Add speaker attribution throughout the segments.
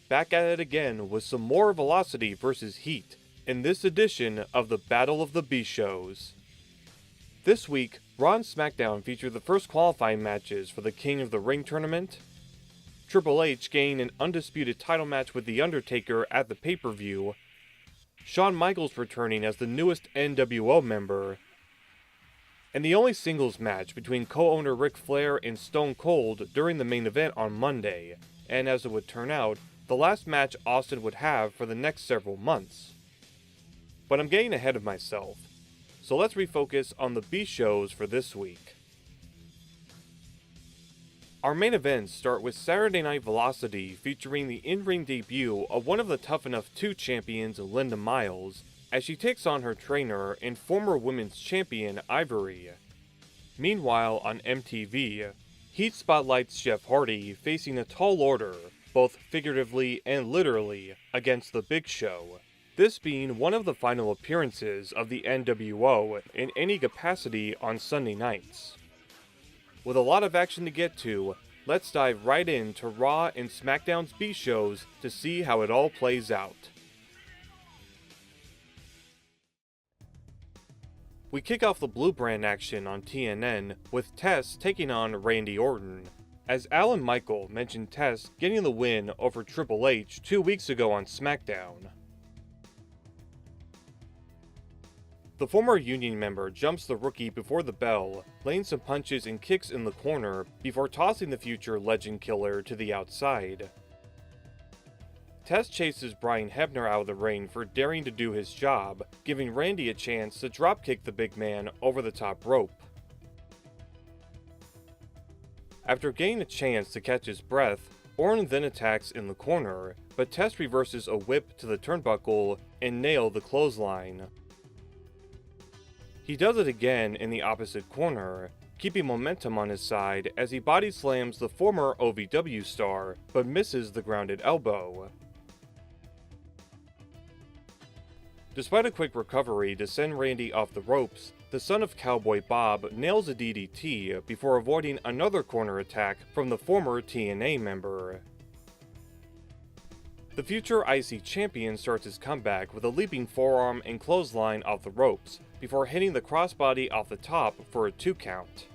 Speaker 1: back at it again with some more Velocity versus Heat in this edition of the Battle of the B-Shows. This week, Raw and SmackDown feature the first qualifying matches for the King of the Ring tournament. Triple H gained an undisputed title match with The Undertaker at the pay-per-view. Shawn Michaels returning as the newest NWO member. And the only singles match between co-owner Ric Flair and Stone Cold during the main event on Monday, and as it would turn out, the last match Austin would have for the next several months. But I'm getting ahead of myself, so let's refocus on the B-Shows for this week. Our main events start with Saturday Night Velocity featuring the in-ring debut of one of the Tough Enough 2 champions, Linda Miles, as she takes on her trainer and former women's champion, Ivory. Meanwhile, on MTV, Heat spotlights Jeff Hardy facing a tall order, both figuratively and literally, against the Big Show. This being one of the final appearances of the NWO in any capacity on Sunday nights. With a lot of action to get to, let's dive right into Raw and SmackDown's B-Shows to see how it all plays out. We kick off the Blue Brand action on TNN with Test taking on Randy Orton, as Al and Michael mentioned Test getting the win over Triple H 2 weeks ago on SmackDown. The former Union member jumps the rookie before the bell, laying some punches and kicks in the corner before tossing the future Legend Killer to the outside. Test chases Brian Hebner out of the ring for daring to do his job, giving Randy a chance to dropkick the big man over the top rope. After getting a chance to catch his breath, Orton then attacks in the corner, but Test reverses a whip to the turnbuckle and nails the clothesline. He does it again in the opposite corner, keeping momentum on his side as he body slams the former OVW star, but misses the grounded elbow. Despite a quick recovery to send Randy off the ropes, the son of Cowboy Bob nails a DDT before avoiding another corner attack from the former TNA member. The future IC champion starts his comeback with a leaping forearm and clothesline off the ropes, before hitting the crossbody off the top for a 2 count.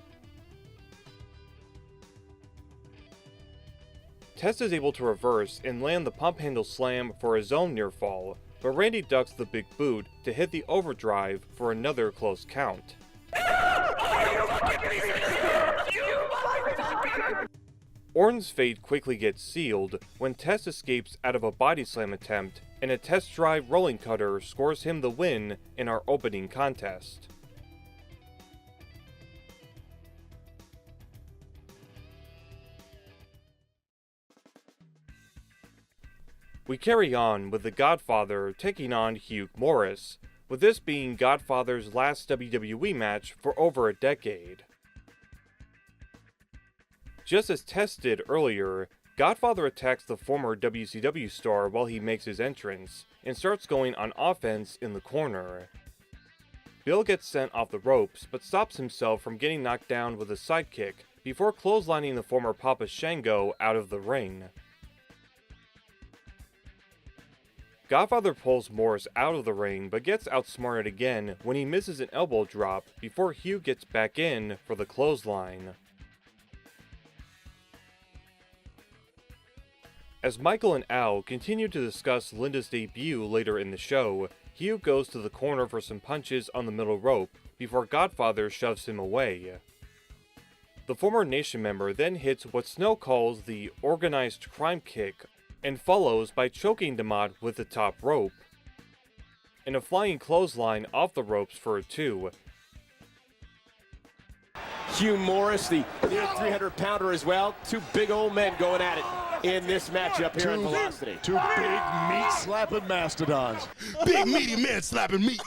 Speaker 1: Test is able to reverse and land the pump handle slam for his own near fall, but Randy ducks the big boot to hit the overdrive for another close count. Orton's fate quickly gets sealed when Test escapes out of a body slam attempt, and a Test Drive rolling cutter scores him the win in our opening contest. We carry on with the Godfather taking on Hugh Morris, with this being Godfather's last WWE match for over a decade. Just as Test did earlier, Godfather attacks the former WCW star while he makes his entrance, and starts going on offense in the corner. Bill gets sent off the ropes, but stops himself from getting knocked down with a sidekick before clotheslining the former Papa Shango out of the ring. Godfather pulls Morris out of the ring, but gets outsmarted again when he misses an elbow drop before Hugh gets back in for the clothesline. As Michael and Al continue to discuss Linda's debut later in the show, Hugh goes to the corner for some punches on the middle rope before Godfather shoves him away. The former Nation member then hits what Snow calls the organized crime kick, and follows by choking DeMott with the top rope, and a flying clothesline off the ropes for a 2.
Speaker 2: Hugh Morris, the near 300-pounder as well. 2 big old men going at it in this matchup here on Velocity.
Speaker 3: 2 big meat-slapping mastodons.
Speaker 4: Big meaty men slapping meat.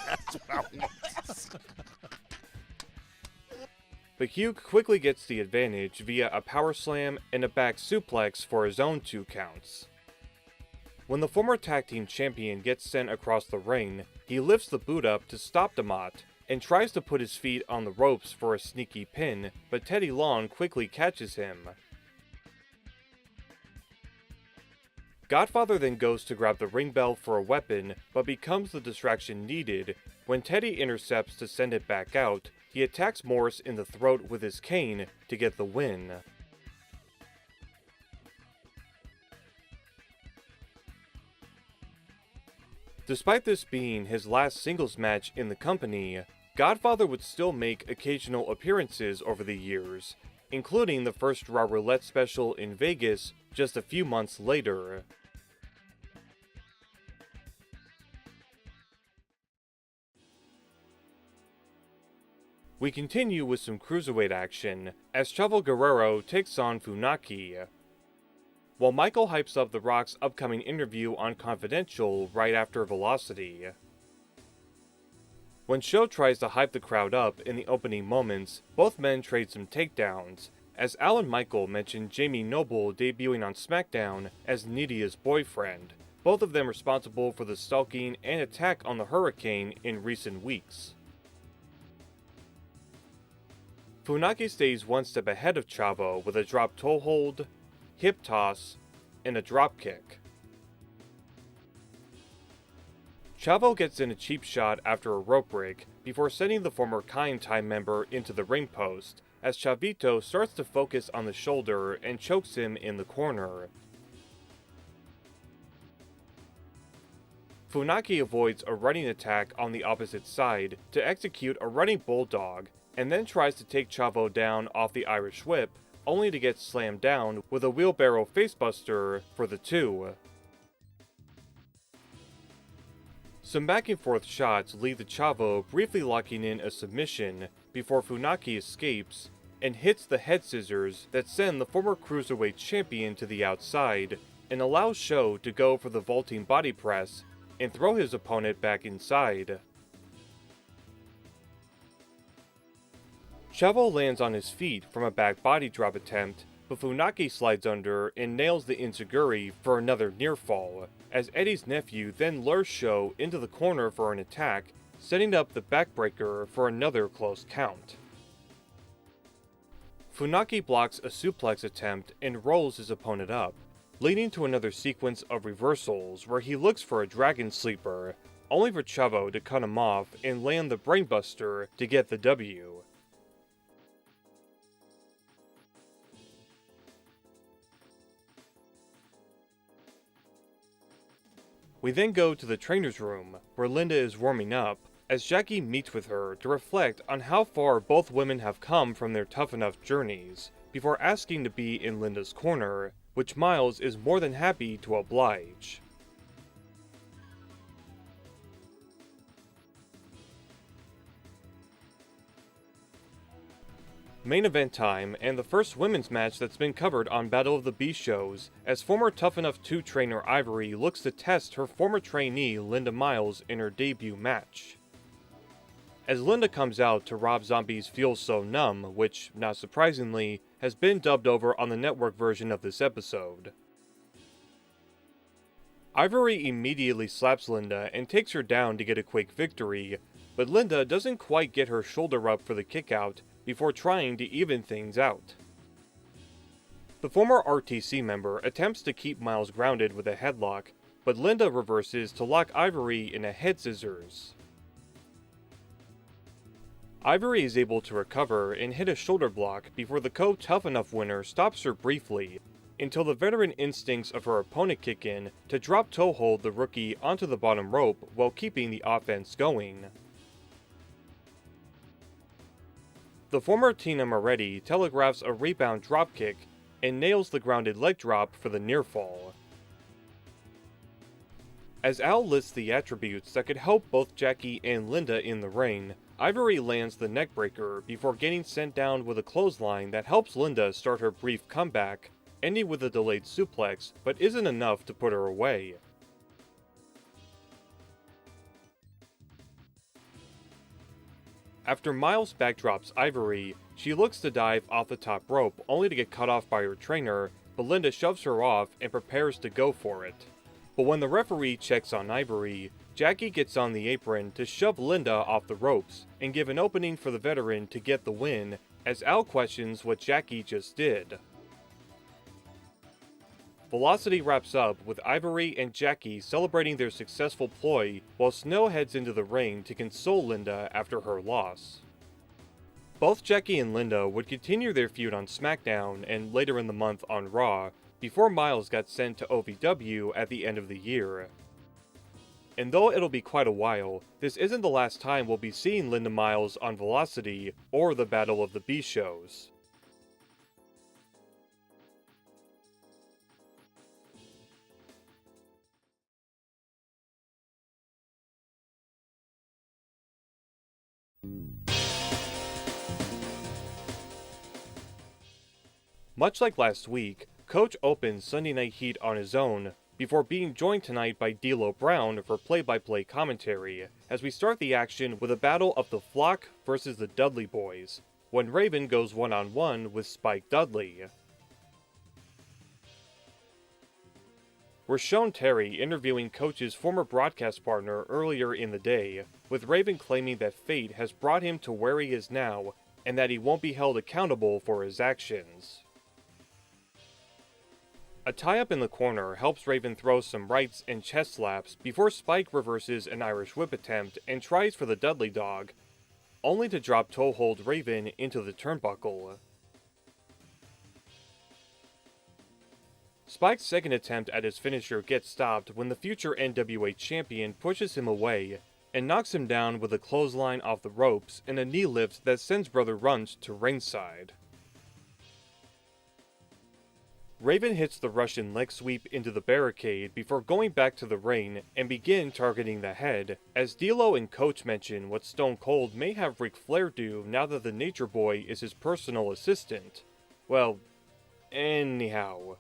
Speaker 4: That's what I want.
Speaker 1: But Hugh quickly gets the advantage via a power slam and a back suplex for his own 2 counts. When the former tag team champion gets sent across the ring, he lifts the boot up to stop DeMott, and tries to put his feet on the ropes for a sneaky pin, but Teddy Long quickly catches him. Godfather then goes to grab the ring bell for a weapon, but becomes the distraction needed. When Teddy intercepts to send it back out, he attacks Morris in the throat with his cane to get the win. Despite this being his last singles match in the company, Godfather would still make occasional appearances over the years, including the first Raw Roulette special in Vegas just a few months later. We continue with some Cruiserweight action, as Chavo Guerrero takes on Funaki, while Michael hypes up The Rock's upcoming interview on Confidential right after Velocity. When Show tries to hype the crowd up in the opening moments, both men trade some takedowns, as Al and Michael mention Jamie Noble debuting on SmackDown as Nidia's boyfriend, both of them responsible for the stalking and attack on the Hurricane in recent weeks. Funaki stays one step ahead of Chavo with a drop toe hold, hip toss, and a dropkick. Chavo gets in a cheap shot after a rope break before sending the former Kind Time member into the ring post, as Chavito starts to focus on the shoulder and chokes him in the corner. Funaki avoids a running attack on the opposite side to execute a running bulldog, and then tries to take Chavo down off the Irish whip, only to get slammed down with a wheelbarrow facebuster for the 2. Some back and forth shots lead to Chavo briefly locking in a submission before Funaki escapes and hits the head scissors that send the former Cruiserweight champion to the outside and allows Show to go for the vaulting body press and throw his opponent back inside. Chavo lands on his feet from a back body drop attempt, but Funaki slides under and nails the enziguri for another near fall, as Eddie's nephew then lures Show into the corner for an attack, setting up the backbreaker for another close count. Funaki blocks a suplex attempt and rolls his opponent up, leading to another sequence of reversals where he looks for a dragon sleeper, only for Chavo to cut him off and land the brainbuster to get the W. We then go to the trainer's room, where Linda is warming up, as Jackie meets with her to reflect on how far both women have come from their tough enough journeys, before asking to be in Linda's corner, which Miles is more than happy to oblige. Main event time, and the first women's match that's been covered on Battle of the Beast shows, as former Tough Enough 2 trainer Ivory looks to test her former trainee Linda Miles in her debut match. As Linda comes out to Rob Zombie's Feel So Numb, which, not surprisingly, has been dubbed over on the network version of this episode. Ivory immediately slaps Linda and takes her down to get a quick victory, but Linda doesn't quite get her shoulder up for the kickout before trying to even things out. The former RTC member attempts to keep Miles grounded with a headlock, but Linda reverses to lock Ivory in a head scissors. Ivory is able to recover and hit a shoulder block before the Tough Enough winner stops her briefly, until the veteran instincts of her opponent kick in to drop toe hold the rookie onto the bottom rope while keeping the offense going. The former Tina Moretti telegraphs a rebound dropkick and nails the grounded leg drop for the near fall. As Al lists the attributes that could help both Jackie and Linda in the ring, Ivory lands the neckbreaker before getting sent down with a clothesline that helps Linda start her brief comeback, ending with a delayed suplex, but isn't enough to put her away. After Miles backdrops Ivory, she looks to dive off the top rope only to get cut off by her trainer, but Linda shoves her off and prepares to go for it. But when the referee checks on Ivory, Jackie gets on the apron to shove Linda off the ropes and give an opening for the veteran to get the win, as Al questions what Jackie just did. Velocity wraps up with Ivory and Jackie celebrating their successful ploy while Snow heads into the ring to console Linda after her loss. Both Jackie and Linda would continue their feud on SmackDown and later in the month on Raw, before Miles got sent to OVW at the end of the year. And though it'll be quite a while, this isn't the last time we'll be seeing Linda Miles on Velocity or the Battle of the B-Shows. Much like last week, Coach opens Sunday Night Heat on his own, before being joined tonight by D'Lo Brown for play-by-play commentary, as we start the action with a battle of the Flock versus the Dudley Boys, when Raven goes one-on-one with Spike Dudley. We're shown Terry interviewing Coach's former broadcast partner earlier in the day, with Raven claiming that fate has brought him to where he is now, and that he won't be held accountable for his actions. A tie-up in the corner helps Raven throw some rights and chest slaps before Spike reverses an Irish whip attempt and tries for the Dudley Dog, only to drop toe-hold Raven into the turnbuckle. Spike's second attempt at his finisher gets stopped when the future NWA champion pushes him away and knocks him down with a clothesline off the ropes and a knee lift that sends Brother Runt to ringside. Raven hits the Russian leg sweep into the barricade before going back to the ring and begin targeting the head, as D'Lo and Coach mention what Stone Cold may have Ric Flair do now that the Nature Boy is his personal assistant. Well, anyhow.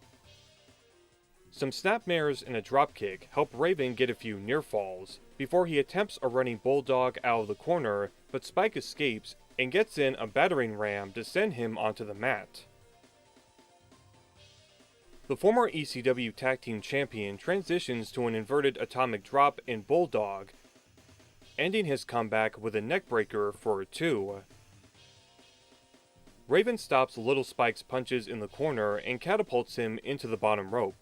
Speaker 1: Some snapmares and a dropkick help Raven get a few near falls, before he attempts a running bulldog out of the corner, but Spike escapes and gets in a battering ram to send him onto the mat. The former ECW Tag Team Champion transitions to an inverted atomic drop in Bulldog, ending his comeback with a neckbreaker for a 2. Raven stops Little Spike's punches in the corner and catapults him into the bottom rope,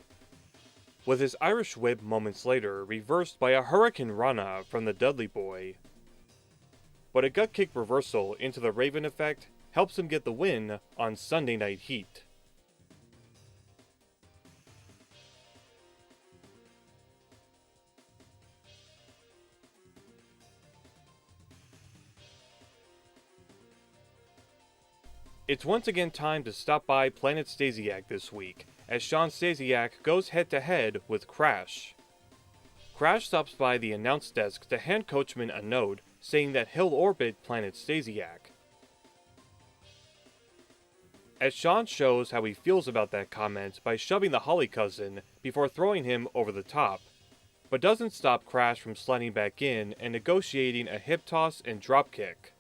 Speaker 1: with his Irish whip moments later reversed by a Hurricane Rana from the Dudley Boy. But a gut kick reversal into the Raven effect helps him get the win on Sunday Night Heat. It's once again time to stop by Planet Stasiak this week, as Shawn Stasiak goes head-to-head with Crash. Crash stops by the announce desk to hand Coachman a note saying that he'll orbit Planet Stasiak. As Shawn shows how he feels about that comment by shoving the Holly cousin before throwing him over the top, but doesn't stop Crash from sliding back in and negotiating a hip toss and dropkick.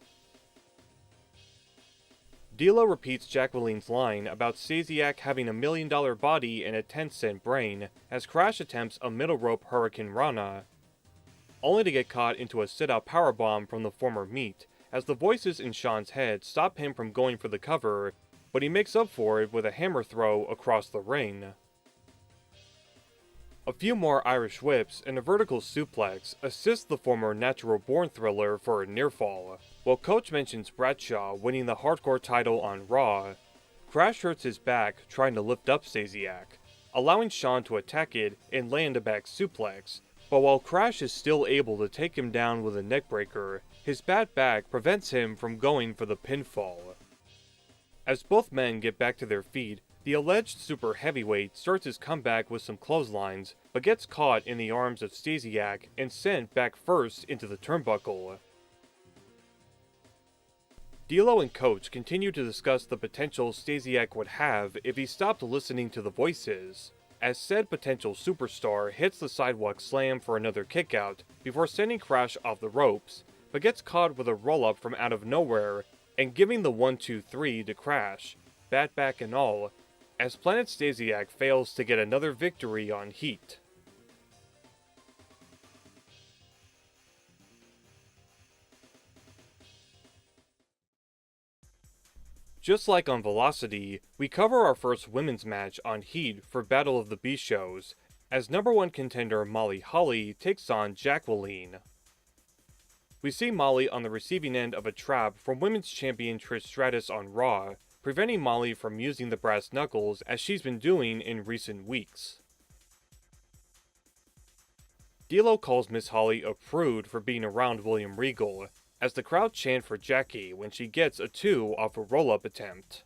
Speaker 1: D'Lo repeats Jacqueline's line about Stasiak having $1 million body and a 10-cent brain, as Crash attempts a middle rope Hurricane Rana, only to get caught into a sit-out powerbomb from the former Meat, as the voices in Shawn's head stop him from going for the cover, but he makes up for it with a hammer throw across the ring. A few more Irish whips and a vertical suplex assist the former Natural Born Thriller for a near fall. While Coach mentions Bradshaw winning the Hardcore title on Raw, Crash hurts his back trying to lift up Stasiak, allowing Shawn to attack it and land a back suplex. But while Crash is still able to take him down with a neckbreaker, his bad back prevents him from going for the pinfall. As both men get back to their feet, the alleged super heavyweight starts his comeback with some clotheslines, but gets caught in the arms of Stasiak and sent back first into the turnbuckle. D'Lo and Coach continue to discuss the potential Stasiak would have if he stopped listening to the voices, as said potential superstar hits the sidewalk slam for another kickout before sending Crash off the ropes, but gets caught with a roll-up from out of nowhere and giving the 1-2-3 to Crash, bat back and all, as Planet Stasiak fails to get another victory on Heat. Just like on Velocity, we cover our first women's match on Heat for Battle of the B-Shows, as #1 contender Molly Holly takes on Jacqueline. We see Molly on the receiving end of a trap from women's champion Trish Stratus on Raw, preventing Molly from using the brass knuckles as she's been doing in recent weeks. D'Lo calls Miss Holly a prude for being around William Regal, as the crowd chant for Jackie when she gets a 2 off a roll-up attempt.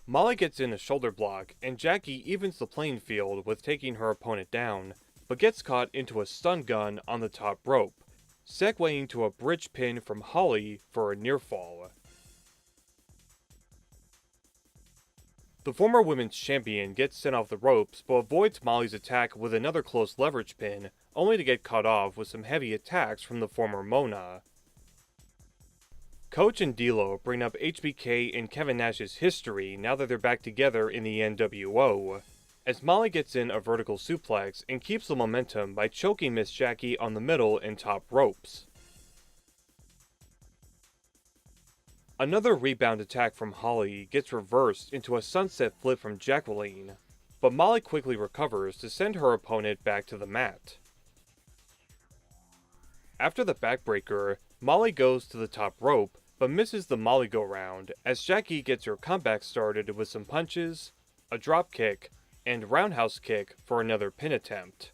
Speaker 1: Molly gets in a shoulder block, and Jackie evens the playing field with taking her opponent down, but gets caught into a stun gun on the top rope, segueing to a bridge pin from Holly for a near fall. The former women's champion gets sent off the ropes but avoids Molly's attack with another close leverage pin, only to get cut off with some heavy attacks from the former Mona. Coach and D'Lo bring up HBK and Kevin Nash's history now that they're back together in the NWO, as Molly gets in a vertical suplex and keeps the momentum by choking Miss Jackie on the middle and top ropes. Another rebound attack from Holly gets reversed into a sunset flip from Jacqueline, but Molly quickly recovers to send her opponent back to the mat. After the backbreaker, Molly goes to the top rope, but misses the Molly go-round as Jackie gets her comeback started with some punches, a drop kick, and roundhouse kick for another pin attempt.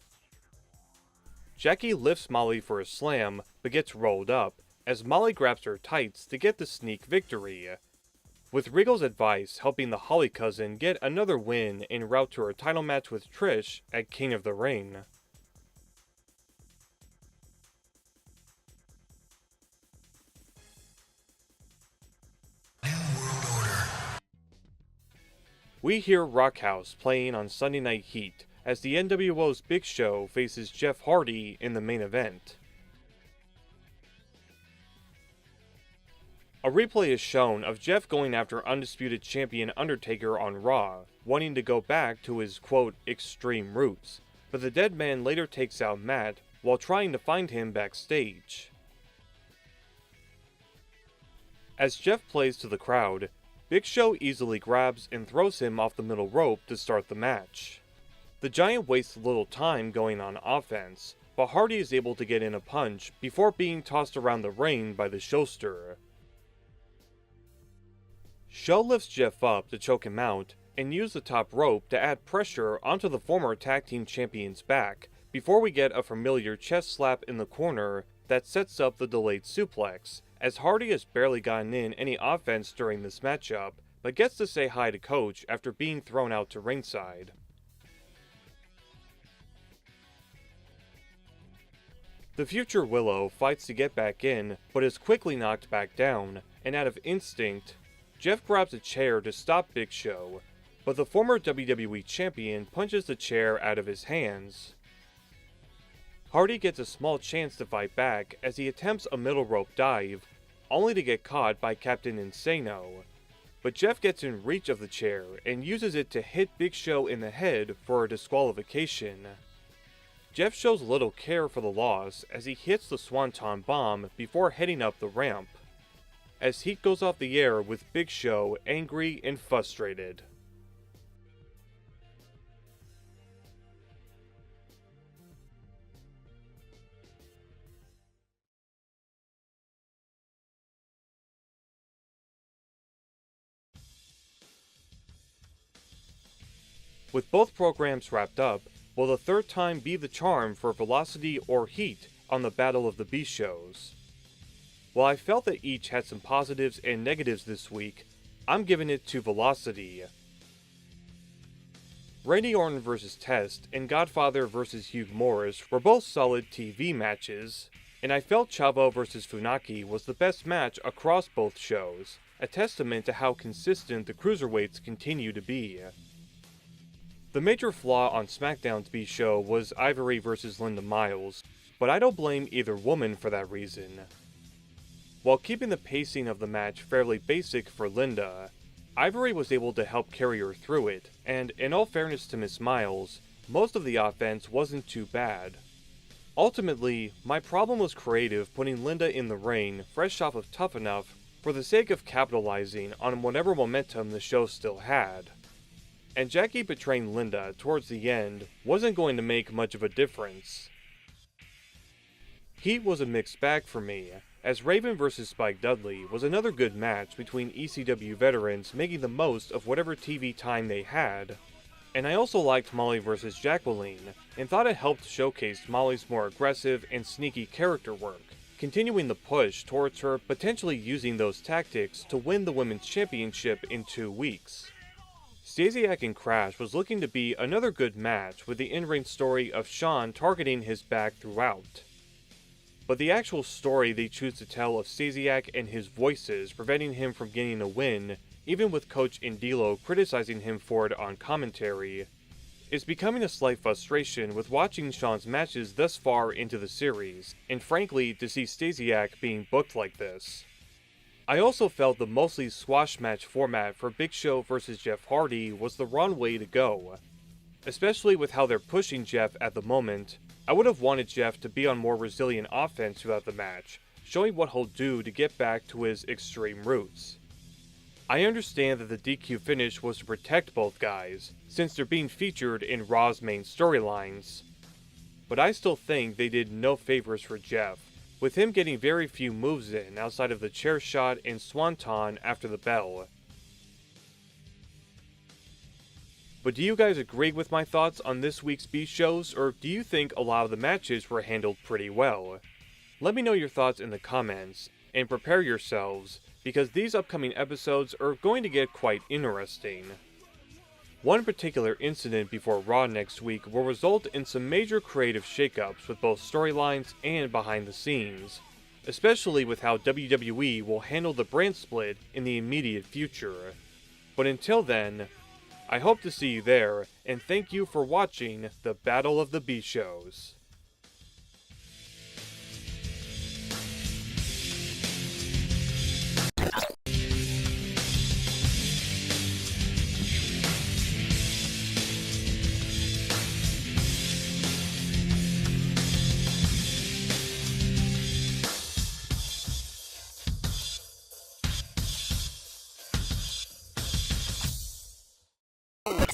Speaker 1: Jackie lifts Molly for a slam, but gets rolled up, as Molly grabs her tights to get the sneak victory, with Regal's advice helping the Holly cousin get another win en route to her title match with Trish at King of the Ring. We hear Rockhouse playing on Sunday Night Heat as the NWO's Big Show faces Jeff Hardy in the main event. A replay is shown of Jeff going after Undisputed Champion Undertaker on Raw, wanting to go back to his quote extreme roots, but the dead man later takes out Matt while trying to find him backstage. As Jeff plays to the crowd, Big Show easily grabs and throws him off the middle rope to start the match. The Giant wastes little time going on offense, but Hardy is able to get in a punch before being tossed around the ring by the Showster. Show lifts Jeff up to choke him out and use the top rope to add pressure onto the former tag team champion's back before we get a familiar chest slap in the corner that sets up the delayed suplex, as Hardy has barely gotten in any offense during this matchup, but gets to say hi to Coach after being thrown out to ringside. The future Willow fights to get back in, but is quickly knocked back down, and out of instinct, Jeff grabs a chair to stop Big Show, but the former WWE Champion punches the chair out of his hands. Hardy gets a small chance to fight back as he attempts a middle rope dive, only to get caught by Captain Insano, but Jeff gets in reach of the chair and uses it to hit Big Show in the head for a disqualification. Jeff shows little care for the loss as he hits the Swanton Bomb before heading up the ramp, as Heat goes off the air with Big Show angry and frustrated. With both programs wrapped up, will the third time be the charm for Velocity or Heat on the Battle of the B-Shows? While I felt that each had some positives and negatives this week, I'm giving it to Velocity. Randy Orton vs. Test and Godfather vs. Hugh Morris were both solid TV matches, and I felt Chavo vs. Funaki was the best match across both shows, a testament to how consistent the Cruiserweights continue to be. The major flaw on SmackDown's B-Show was Ivory vs. Linda Miles, but I don't blame either woman for that reason. While keeping the pacing of the match fairly basic for Linda, Ivory was able to help carry her through it, and in all fairness to Miss Miles, most of the offense wasn't too bad. Ultimately, my problem was creative putting Linda in the ring fresh off of Tough Enough for the sake of capitalizing on whatever momentum the show still had. And Jackie betraying Linda towards the end wasn't going to make much of a difference. Heat was a mixed bag for me, as Raven vs. Spike Dudley was another good match between ECW veterans making the most of whatever TV time they had. And I also liked Molly vs. Jacqueline, and thought it helped showcase Molly's more aggressive and sneaky character work, continuing the push towards her potentially using those tactics to win the Women's Championship in 2 weeks. Stasiak and Crash was looking to be another good match with the in-ring story of Shawn targeting his back throughout. But the actual story they choose to tell of Stasiak and his voices preventing him from getting a win, even with Coach Indilo criticizing him for it on commentary, is becoming a slight frustration with watching Shawn's matches thus far into the series, and frankly to see Stasiak being booked like this. I also felt the mostly squash match format for Big Show vs. Jeff Hardy was the wrong way to go. Especially with how they're pushing Jeff at the moment, I would have wanted Jeff to be on more resilient offense throughout the match, showing what he'll do to get back to his extreme roots. I understand that the DQ finish was to protect both guys, since they're being featured in Raw's main storylines, but I still think they did no favors for Jeff, with him getting very few moves in outside of the chair shot and swanton after the bell. But do you guys agree with my thoughts on this week's B shows, or do you think a lot of the matches were handled pretty well? Let me know your thoughts in the comments, and prepare yourselves, because these upcoming episodes are going to get quite interesting. One particular incident before Raw next week will result in some major creative shakeups with both storylines and behind the scenes, especially with how WWE will handle the brand split in the immediate future. But until then, I hope to see you there, and thank you for watching the Battle of the B-Shows.